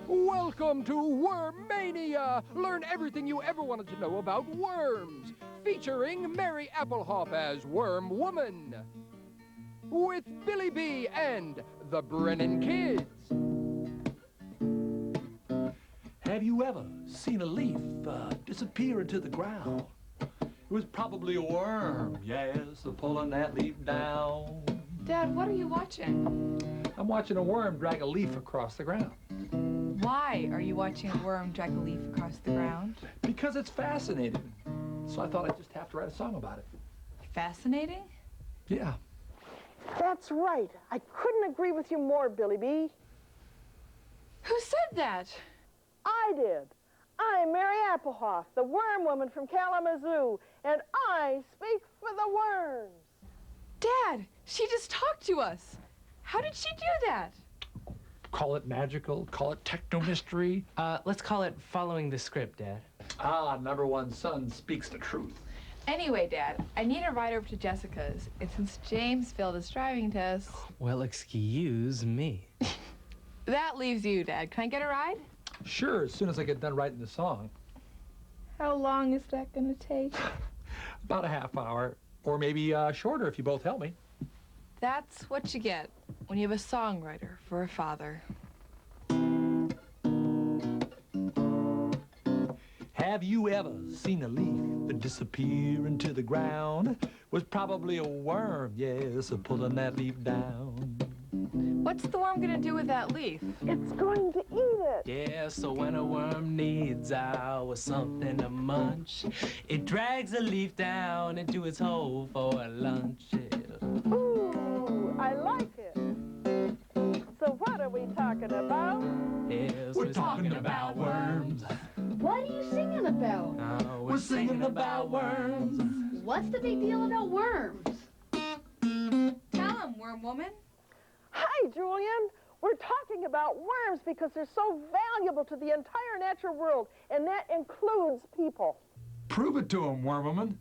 Welcome to Wormania! Learn everything you ever wanted to know about worms. Featuring Mary Applehop as Worm Woman. With Billy B and the Brennan Kids. Have you ever seen a leaf disappear into the ground? It was probably a worm, yes, pulling that leaf down. Dad, what are you watching? I'm watching a worm drag a leaf across the ground. Why are you watching a worm drag a leaf across the ground? Because it's fascinating. So I thought I'd just have to write a song about it. Fascinating? Yeah. That's right. I couldn't agree with you more, Billy B. Who said that? I did. I'm Mary Applehoff, the worm woman from Kalamazoo, and I speak for the worms. Dad, she just talked to us. How did she do that? Call it magical, call it techno-mystery. Let's call it following the script, Dad. Ah, number one son speaks the truth. Anyway, Dad, I need a ride over to Jessica's. And since James failed his driving test... Well, excuse me. That leaves you, Dad. Can I get a ride? Sure, as soon as I get done writing the song. How long is that gonna take? About a half hour, or maybe shorter if you both help me. That's what you get when you have a songwriter for a father. Have you ever seen a leaf disappear into the ground? Was probably a worm, yes, pulling that leaf down. What's the worm gonna do with that leaf? It's going to eat it. Yeah, so when a worm needs something to munch, it drags a leaf down into its hole for lunch. Yeah. Ooh, I like it. So what are we talking about? Yes, We're talking about worms. What are you singing about? We're singing about worms. What's the big deal about worms? Tell him, worm woman. Hi, Julian. We're talking about worms because they're so valuable to the entire natural world, and that includes people. Prove it to him, worm woman.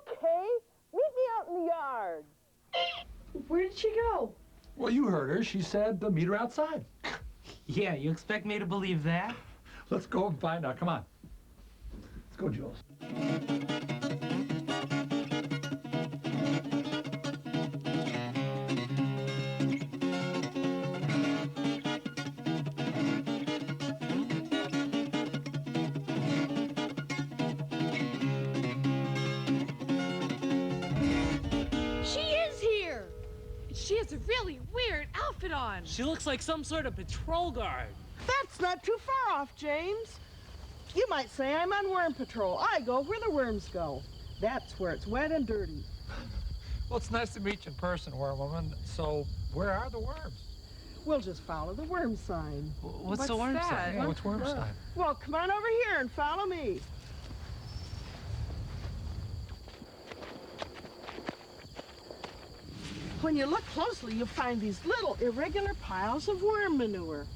Okay, meet me out in the yard. Where did she go? Well, you heard her. She said meet her outside. Yeah, you expect me to believe that? Let's go and find out. Come on. Let's go, Jules. She has a really weird outfit on. She looks like some sort of patrol guard. That's not too far off, James. You might say I'm on worm patrol. I go where the worms go. That's where it's wet and dirty. Well, it's nice to meet you in person, worm woman. So, where are the worms? We'll just follow the worm sign. What's the worm that? sign? Yeah, what's worm sign? Well, come on over here and follow me. When you look closely, you'll find these little irregular piles of worm manure.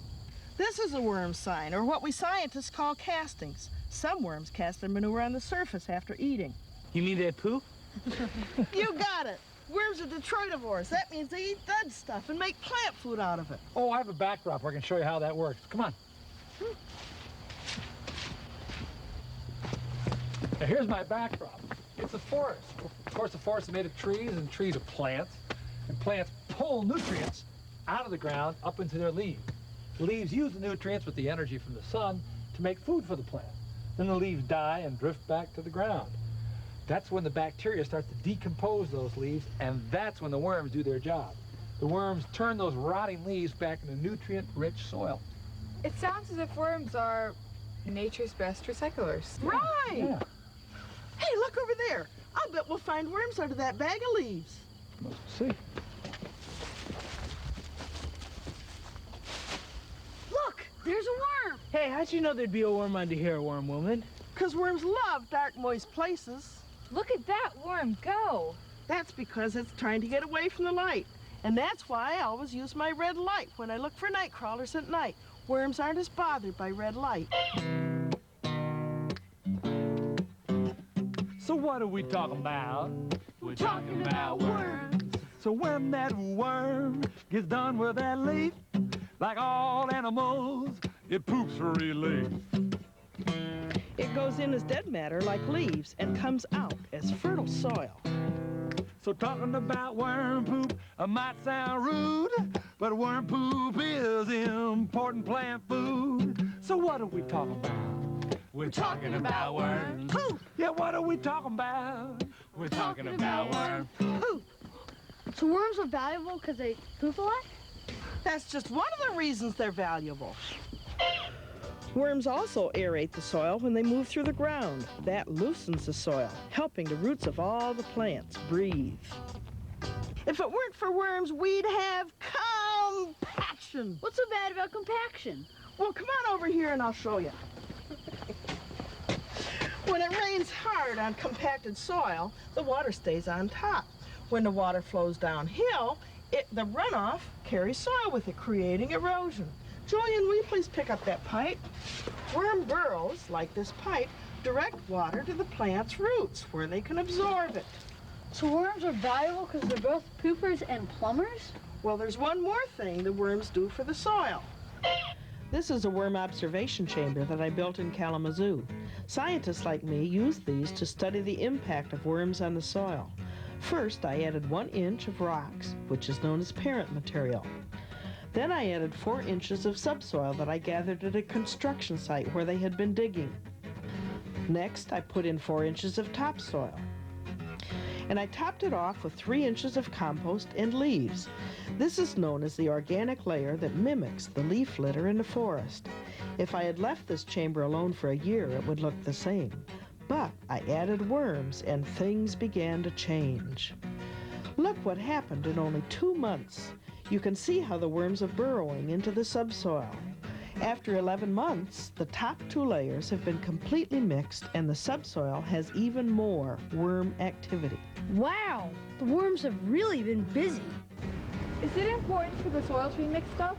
This is a worm sign, or what we scientists call castings. Some worms cast their manure on the surface after eating. You mean they poop? You got it. Worms are detritivores. That means they eat dead stuff and make plant food out of it. Oh, I have a backdrop where I can show you how that works. Come on. Now, here's my backdrop. It's a forest. Of course, the forest is made of trees, and trees are plants. And plants pull nutrients out of the ground up into their leaves. The leaves use the nutrients with the energy from the sun to make food for the plant. Then the leaves die and drift back to the ground. That's when the bacteria starts to decompose those leaves, and that's when the worms do their job. The worms turn those rotting leaves back into nutrient-rich soil. It sounds as if worms are nature's best recyclers. Right. Yeah. Hey, look over there. I'll bet we'll find worms under that bag of leaves. Let's see. Look, there's a worm. Hey, how'd you know there'd be a worm under here, worm woman? Because worms love dark, moist places. Look at that worm go. That's because it's trying to get away from the light. And that's why I always use my red light when I look for night crawlers at night. Worms aren't as bothered by red light. So what are we talking about? We're talking about worms. So when that worm gets done with that leaf, like all animals, it poops for relief. It goes in as dead matter like leaves and comes out as fertile soil. So talking about worm poop might sound rude, but worm poop is important plant food. So what are we talking about? We're talking about worms. Poop! Yeah, what are we talking about? We're talking about worms. Poop. So worms are valuable because they poop a lot? That's just one of the reasons they're valuable. Worms also aerate the soil when they move through the ground. That loosens the soil, helping the roots of all the plants breathe. If it weren't for worms, we'd have compaction. What's so bad about compaction? Well, come on over here and I'll show you. When it rains hard on compacted soil, the water stays on top. When the water flows downhill, the runoff carries soil with it, creating erosion. Julian, will you please pick up that pipe? Worm burrows, like this pipe, direct water to the plant's roots, where they can absorb it. So worms are valuable because they're both poopers and plumbers? Well, there's one more thing the worms do for the soil. This is a worm observation chamber that I built in Kalamazoo. Scientists like me use these to study the impact of worms on the soil. First, I added 1 inch of rocks, which is known as parent material. Then I added 4 inches of subsoil that I gathered at a construction site where they had been digging. Next, I put in 4 inches of topsoil. And I topped it off with 3 inches of compost and leaves. This is known as the organic layer that mimics the leaf litter in the forest. If I had left this chamber alone for a year, it would look the same. But I added worms and things began to change. Look what happened in only 2 months. You can see how the worms are burrowing into the subsoil. After 11 months, the top 2 layers have been completely mixed and the subsoil has even more worm activity. Wow, the worms have really been busy. Is it important for the soil to be mixed up?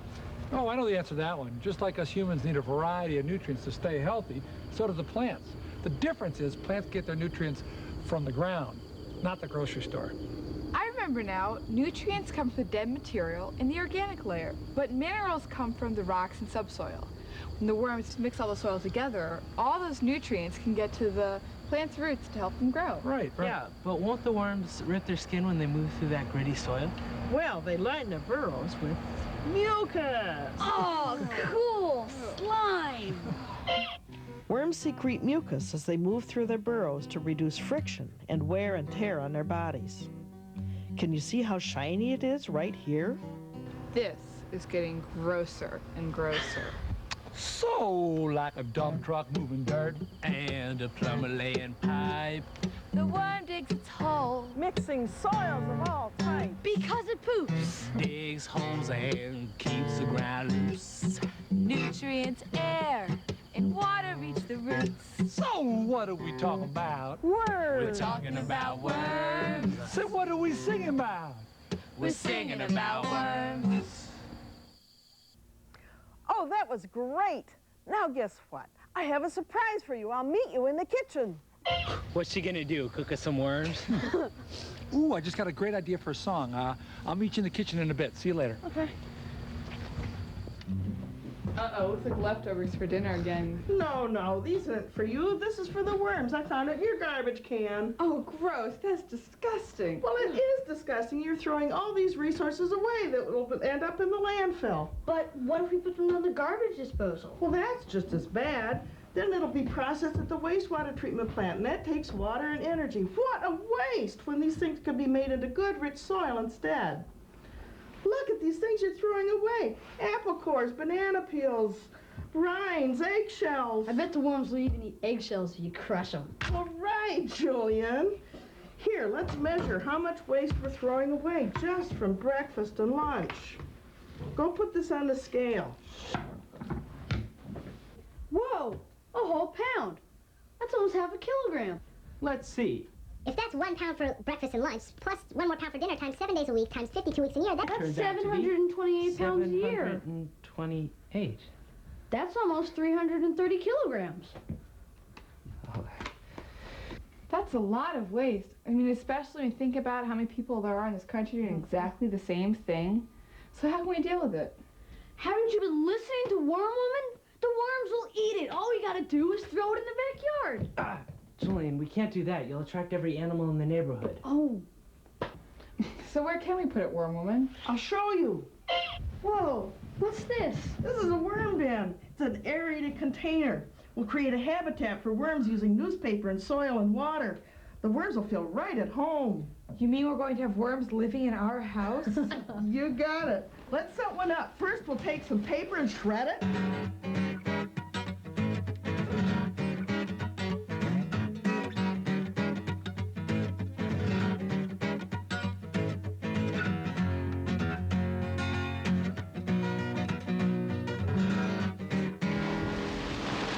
Oh, I know the answer to that one. Just like us humans need a variety of nutrients to stay healthy, so do the plants. The difference is plants get their nutrients from the ground, not the grocery store. I remember now, nutrients come from the dead material in the organic layer, but minerals come from the rocks and subsoil. When the worms mix all the soil together, all those nutrients can get to the plant's roots to help them grow. Right. Yeah, but won't the worms rip their skin when they move through that gritty soil? Well, they line their burrows with mucus. Oh, cool! Slime! Worms secrete mucus as they move through their burrows to reduce friction and wear and tear on their bodies. Can you see how shiny it is right here? This is getting grosser and grosser. So like a dump truck moving dirt. And a plumber laying pipe. The worm digs its hole Mixing soils of all types. Because it poops. Digs holes and keeps the ground loose. nutrients, air, and water reach the roots. So what are we talking about? We're talking about worms. So what are we singing about? We're singing about worms. Oh, that was great. Now guess what? I have a surprise for you. I'll meet you in the kitchen. What's she gonna do, cook us some worms? Ooh, I just got a great idea for a song. I'll meet you in the kitchen in a bit. See you later. Okay. Uh-oh, looks like leftovers for dinner again. No, these aren't for you. This is for the worms. I found it in your garbage can. Oh, gross. That's disgusting. Well, it is disgusting. You're throwing all these resources away that will end up in the landfill. But what if we put them on the garbage disposal? Well, that's just as bad. Then it'll be processed at the wastewater treatment plant, and that takes water and energy. What a waste when these things could be made into good, rich soil instead. Look at these things you're throwing away. Apple cores, banana peels, rinds, eggshells. I bet the worms will even eat eggshells if you crush them. All right, Julian. Here, let's measure how much waste we're throwing away just from breakfast and lunch. Go put this on the scale. Whoa, a whole pound. That's almost half a kilogram. Let's see. If that's 1 pound for breakfast and lunch, plus 1 more pound for dinner times 7 days a week times 52 weeks a year, That's Turns out to be 728 pounds a year. 728. That's almost 330 kilograms. Oh. That's a lot of waste. I mean, especially when you think about how many people there are in this country doing exactly the same thing. So how can we deal with it? Haven't you been listening to Worm Woman? The do is throw it in the backyard. Ah, Julian, we can't do that. You'll attract every animal in the neighborhood. Oh. So where can we put it, Worm Woman? I'll show you. Whoa, what's this? This is a worm bin. It's an aerated container. We'll create a habitat for worms using newspaper and soil and water. The worms will feel right at home. You mean we're going to have worms living in our house? You got it. Let's set one up. First, we'll take some paper and shred it.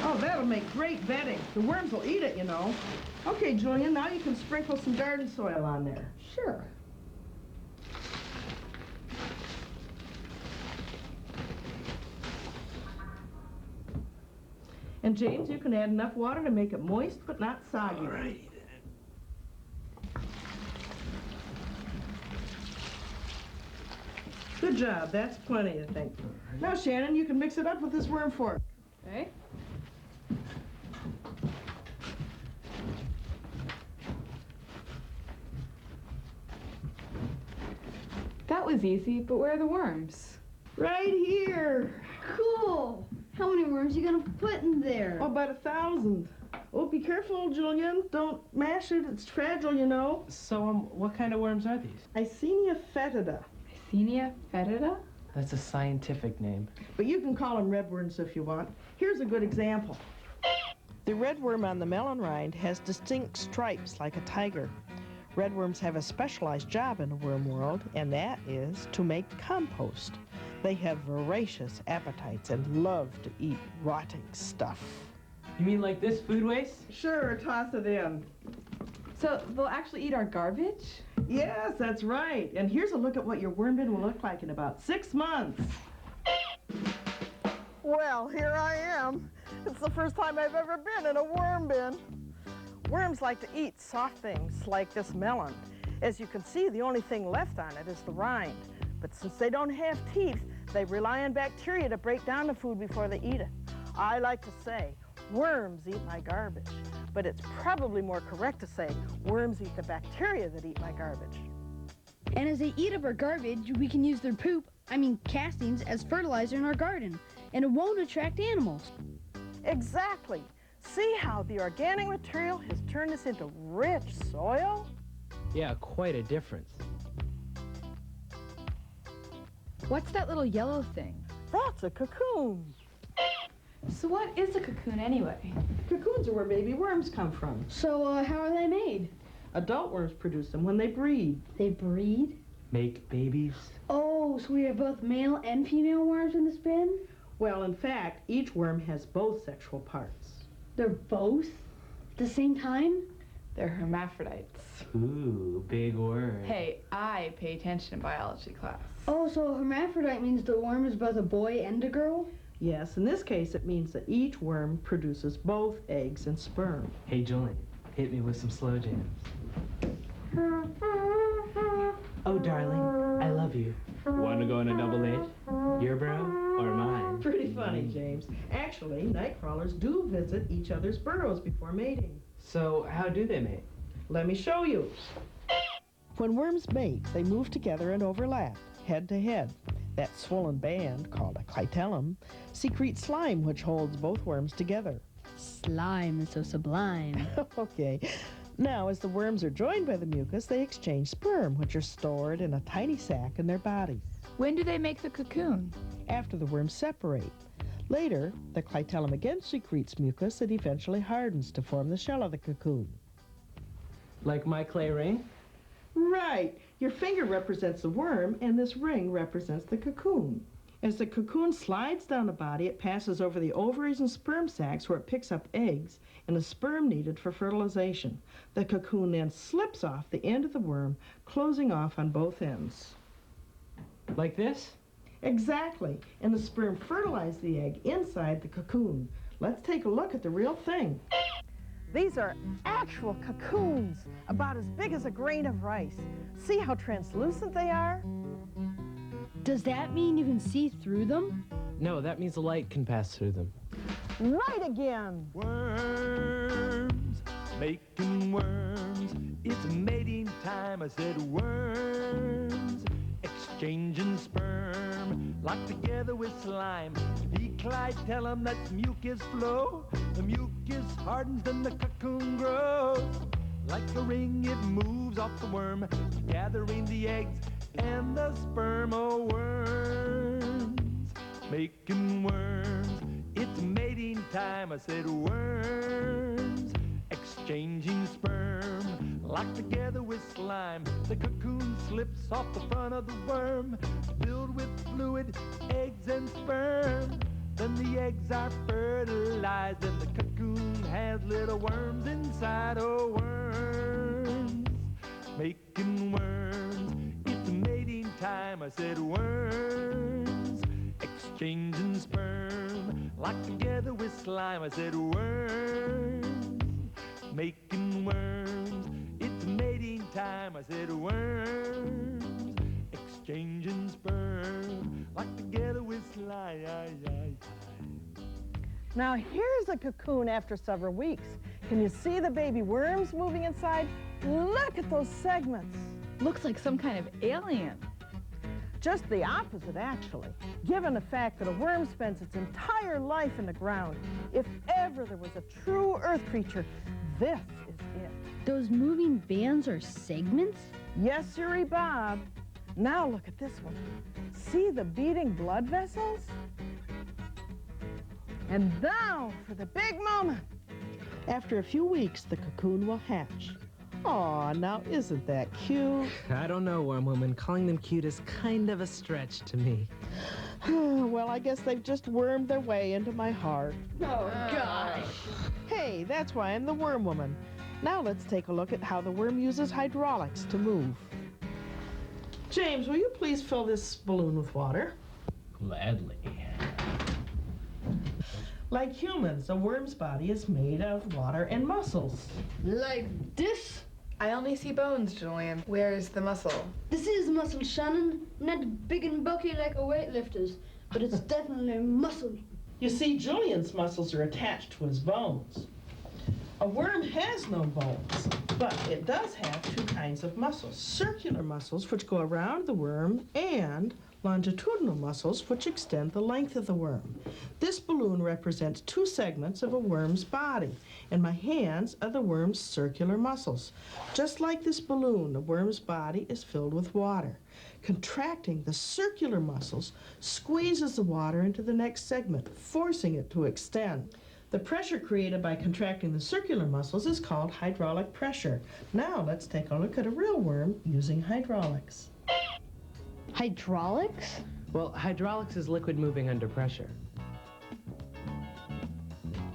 Oh, that'll make great bedding. The worms will eat it, you know. Okay, Julian, now you can sprinkle some garden soil on there. Sure. And James, you can add enough water to make it moist but not soggy. All right. Good job. That's plenty, I think. Now, Shannon, you can mix it up with this worm fork. Okay. That was easy, but where are the worms? Right here. Cool. How many worms you gonna put in there? Oh, about 1,000. Oh, be careful, Julian. Don't mash it. It's fragile, you know. So, what kind of worms are these? Icenia fetida. Icenia fetida? That's a scientific name. But you can call them redworms if you want. Here's a good example. The redworm on the melon rind has distinct stripes like a tiger. Redworms have a specialized job in the worm world, and that is to make compost. They have voracious appetites and love to eat rotting stuff. You mean like this food waste? Sure, toss it in. So they'll actually eat our garbage? Yes, that's right. And here's a look at what your worm bin will look like in about 6 months. Well, here I am. It's the first time I've ever been in a worm bin. Worms like to eat soft things like this melon. As you can see, the only thing left on it is the rind. But since they don't have teeth, they rely on bacteria to break down the food before they eat it. I like to say, worms eat my garbage. But it's probably more correct to say, worms eat the bacteria that eat my garbage. And as they eat up our garbage, we can use their poop, castings, as fertilizer in our garden. And it won't attract animals. Exactly. See how the organic material has turned this into rich soil? Yeah, quite a difference. What's that little yellow thing? That's a cocoon. So what is a cocoon anyway? Cocoons are where baby worms come from. So, how are they made? Adult worms produce them when they breed. They breed? Make babies? Oh, so we have both male and female worms in this bin? Well, in fact, each worm has both sexual parts. They're both? At the same time? They're hermaphrodites. Ooh, big word. Hey, I pay attention in biology class. Oh, so hermaphrodite means the worm is both a boy and a girl? Yes, in this case, it means that each worm produces both eggs and sperm. Hey, Julian, hit me with some slow jams. Oh, darling, I love you. Want to go on a double date? Your bro or mine? Pretty funny, James. Actually, night crawlers do visit each other's burrows before mating. So, how do they mate? Let me show you. When worms mate, they move together and overlap, head to head. That swollen band, called a clitellum, secretes slime which holds both worms together. Slime is so sublime. Okay. Now, as the worms are joined by the mucus, they exchange sperm, which are stored in a tiny sac in their bodies. When do they make the cocoon? After the worms separate. Later, the clitellum again secretes mucus that eventually hardens to form the shell of the cocoon. Like my clay ring? Right. Your finger represents the worm, and this ring represents the cocoon. As the cocoon slides down the body, it passes over the ovaries and sperm sacs where it picks up eggs and the sperm needed for fertilization. The cocoon then slips off the end of the worm, closing off on both ends. Like this? Exactly. And the sperm fertilize the egg inside the cocoon. Let's take a look at the real thing. These are actual cocoons, about as big as a grain of rice. See how translucent they are? Does that mean you can see through them? No, that means the light can pass through them. Right again. Worms, making worms. It's mating time. I said worms, exchanging sperm, locked together with slime. V. Clyde, tell 'em that mucus flow. The mucus hardens, then the cocoon grows. Like a ring, it moves off the worm, gathering the eggs and the sperm. Oh, worms, making worms. It's mating time. I said worms, exchanging sperm, locked together with slime. The cocoon slips off the front of the worm, filled with fluid, eggs and sperm. Then the eggs are fertilized and the cocoon has little worms inside. Oh, worms, making worms. It's mating time. I said worms, exchanging sperm, locked together with slime. I said worms, making worms. It's mating time. I said worms, exchanging sperm, locked together with slime. Now here's a cocoon after several weeks. Can you see the baby worms moving inside? Look at those segments. Looks like some kind of alien. Just the opposite, actually, given the fact that a worm spends its entire life in the ground. If ever there was a true earth creature, this is it. Those moving bands are segments? Yes, sirree, Bob. Now look at this one. See the beating blood vessels? And now for the big moment. After a few weeks, the cocoon will hatch. Aw, now isn't that cute? I don't know, Worm Woman. Calling them cute is kind of a stretch to me. Well, I guess they've just wormed their way into my heart. Oh, gosh. Hey, that's why I'm the Worm Woman. Now let's take a look at how the worm uses hydraulics to move. James, will you please fill this balloon with water? Gladly. Like humans, a worm's body is made of water and muscles. Like this? I only see bones, Julian. Where's the muscle? This is muscle, Shannon. Not big and bulky like a weightlifter's, but it's definitely muscle. You see, Julian's muscles are attached to his bones. A worm has no bones, but it does have two kinds of muscles. Circular muscles, which go around the worm, and longitudinal muscles, which extend the length of the worm. This balloon represents two segments of a worm's body, and my hands are the worm's circular muscles. Just like this balloon, the worm's body is filled with water. Contracting the circular muscles squeezes the water into the next segment, forcing it to extend. The pressure created by contracting the circular muscles is called hydraulic pressure. Now let's take a look at a real worm using hydraulics. Hydraulics? Well, hydraulics is liquid moving under pressure.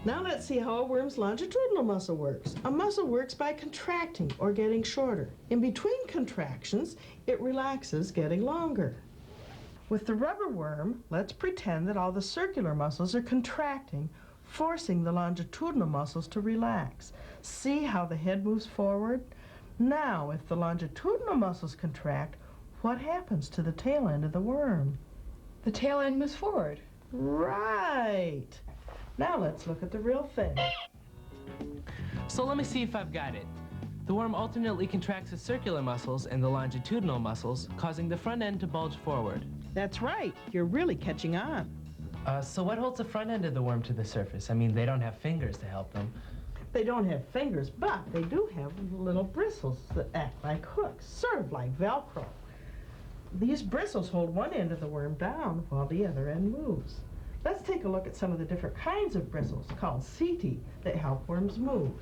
Now let's see how a worm's longitudinal muscle works. A muscle works by contracting or getting shorter. In between contractions, it relaxes, getting longer. With the rubber worm, let's pretend that all the circular muscles are contracting, forcing the longitudinal muscles to relax. See how the head moves forward? Now, if the longitudinal muscles contract, what happens to the tail end of the worm? The tail end moves forward. Right. Now let's look at the real thing. So let me see if I've got it. The worm alternately contracts the circular muscles and the longitudinal muscles, causing the front end to bulge forward. That's right. You're really catching on. So what holds the front end of the worm to the surface? I mean, they don't have fingers to help them. They don't have fingers, but they do have little bristles that act like hooks, sort of like Velcro. These bristles hold one end of the worm down while the other end moves. Let's take a look at some of the different kinds of bristles, called setae, that help worms move.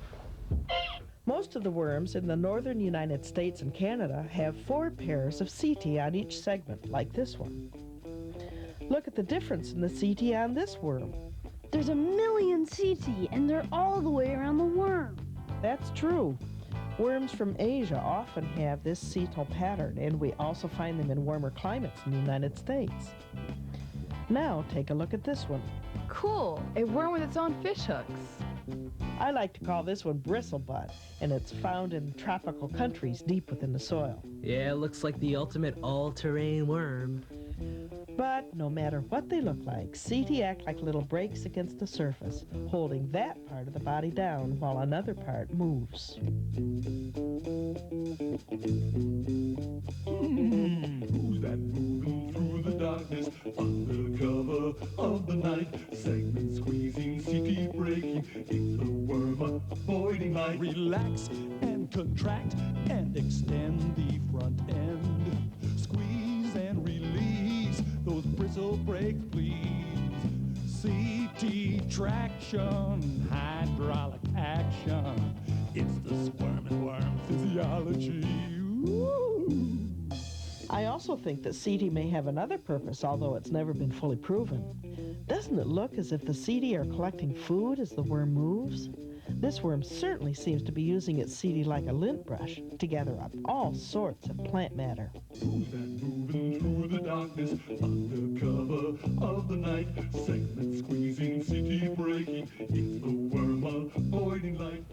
Most of the worms in the northern United States and Canada have 4 pairs of setae on each segment, like this one. Look at the difference in the setae on this worm. There's a million setae, and they're all the way around the worm. That's true. Worms from Asia often have this setae pattern, and we also find them in warmer climates in the United States. Now take a look at this one. Cool. A worm with its own fish hooks. I like to call this one bristlebutt, and it's found in tropical countries deep within the soil. Yeah, it looks like the ultimate all-terrain worm. But no matter what they look like, CT act like little brakes against the surface, holding that part of the body down while another part moves. Who's that moving through the darkness under cover of the night? Segment squeezing, CT breaking. It's the worm avoiding light. Relax and contract and extend the front end. Squeeze and release those bristle brakes, please. CT traction, hydraulic action. It's the squirming worm physiology. Ooh. I also think that CT may have another purpose, although it's never been fully proven. Doesn't it look as if the CT are collecting food as the worm moves? This worm certainly seems to be using its CT like a lint brush to gather up all sorts of plant matter. Who's that moving through the darkness under cover of the night? Segment squeezing, CT breaking. It's the worm avoiding light.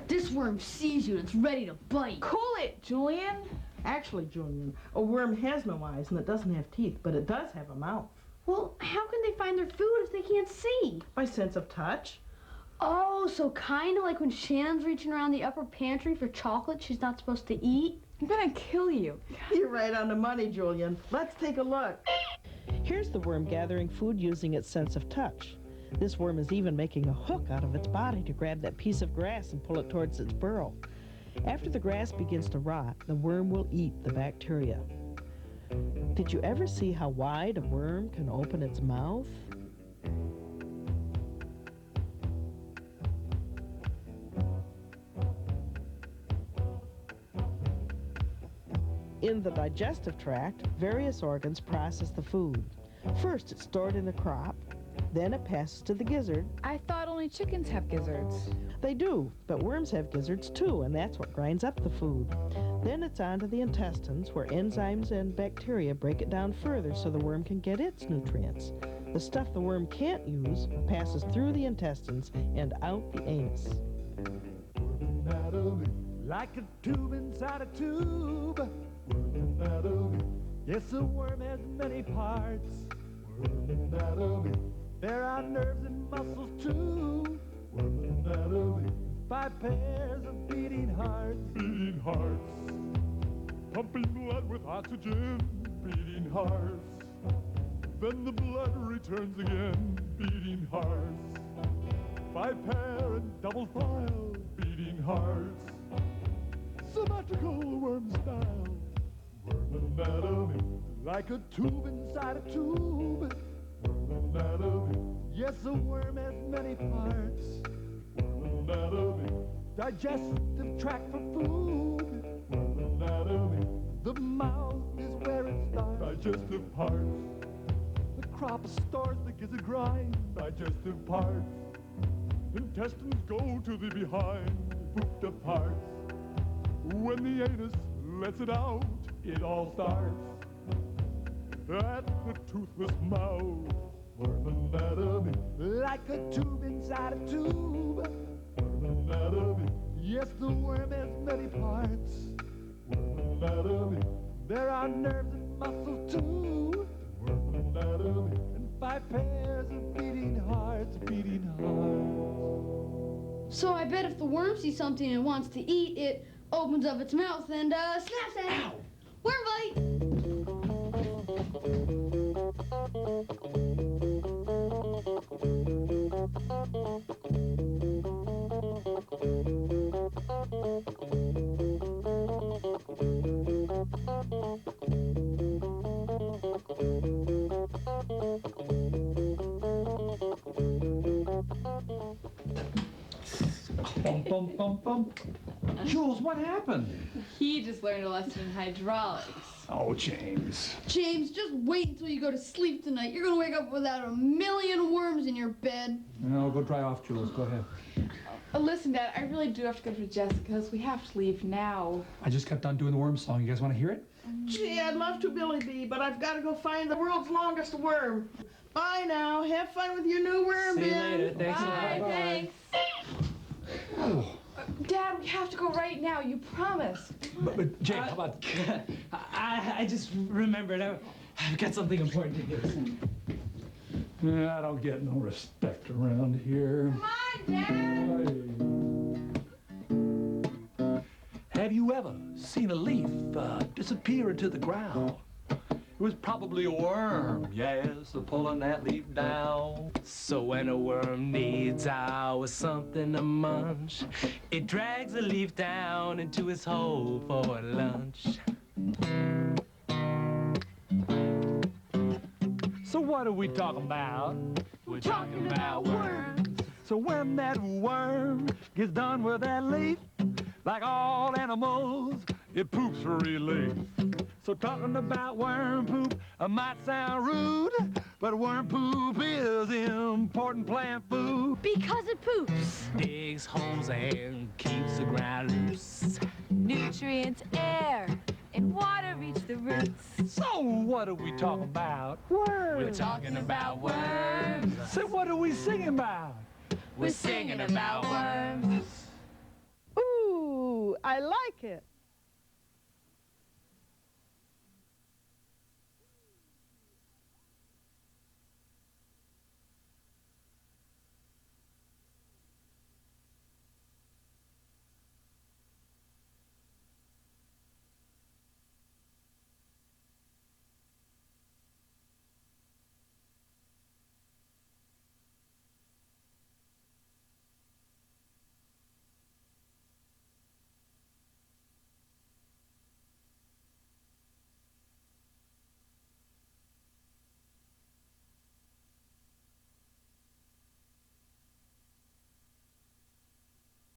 This worm sees you and it's ready to bite. Cool it, Julian. Actually, Julian, a worm has no eyes and it doesn't have teeth, but it does have a mouth. Well, how can they find their food if they can't see? By sense of touch. Oh, so kind of like when Shannon's reaching around the upper pantry for chocolate she's not supposed to eat? I'm gonna kill you. You're right on the money, Julian. Let's take a look. Here's the worm gathering food using its sense of touch. This worm is even making a hook out of its body to grab that piece of grass and pull it towards its burrow. After the grass begins to rot, the worm will eat the bacteria. Did you ever see how wide a worm can open its mouth? In the digestive tract, various organs process the food. First, it's stored in the crop, then it passes to the gizzard. I thought only chickens have gizzards. They do, but worms have gizzards too, and that's what grinds up the food. Then it's on to the intestines, where enzymes and bacteria break it down further so the worm can get its nutrients. The stuff the worm can't use passes through the intestines and out the anus. Worm anatomy, like a tube inside a tube. Worm anatomy, yes, a worm has many parts. Worm anatomy, there are nerves and muscles too. Worm anatomy, 5 pairs of beating hearts. Beating hearts, pumping blood with oxygen. Beating hearts, then the blood returns again. Beating hearts, 5-pair and double file. Beating hearts, symmetrical worm style. Worm anatomy, like a tube inside a tube. Worm anatomy, yes, a worm has many parts. Worm anatomy, digestive tract for food. Worm anatomy, the mouth is where it starts. Digestive parts, the crop stores the gizzard grind. Digestive parts, intestines go to the behind. Pooped up parts, when the anus lets it out, it all starts at the toothless mouth. Worm anatomy, like a tube inside a tube. Worm anatomy, yes, the worm has many parts. Worm anatomy, there are nerves and muscles too. Worm anatomy, and 5 pairs of beating hearts. Beating hearts. So I bet if the worm sees something and wants to eat, it opens up its mouth and snaps at it. Ow. Worm bite! Bum, bum, bum, bum. Jules, what happened? He just learned a lesson in hydraulics. Oh, James. James, just wait until you go to sleep tonight. You're gonna wake up without a million worms in your bed. No, go dry off, Jules. Go ahead. Listen, Dad, I really do have to go to Jessica's. We have to leave now. I just got done doing the worm song. You guys want to hear it? Gee, I'd love to, Billy B, but I've got to go find the world's longest worm. Bye now. Have fun with your new worm, See you Ben. later. Thanks a lot. Bye, thanks. Oh. Dad, we have to go right now. You promised. But Jake, how about... I just remembered. I've got something important to do. Yeah, I don't get no respect around here. Come on, Dad! Have you ever seen a leaf disappear into the ground? It was probably a worm, yes, pulling that leaf down. So when a worm needs something to munch, it drags a leaf down into its hole for lunch. So what are we talking about? We're talking about worms. So when that worm gets done with that leaf, like all animals, it poops for relief. So talking about worm poop might sound rude, but worm poop is important plant food. Because it poops. Digs holes and keeps the ground loose. Nutrients, air, and water reach the roots. So what are we talking about? We're talking about worms. So what are we singing about? We're singing about worms. Ooh, I like it.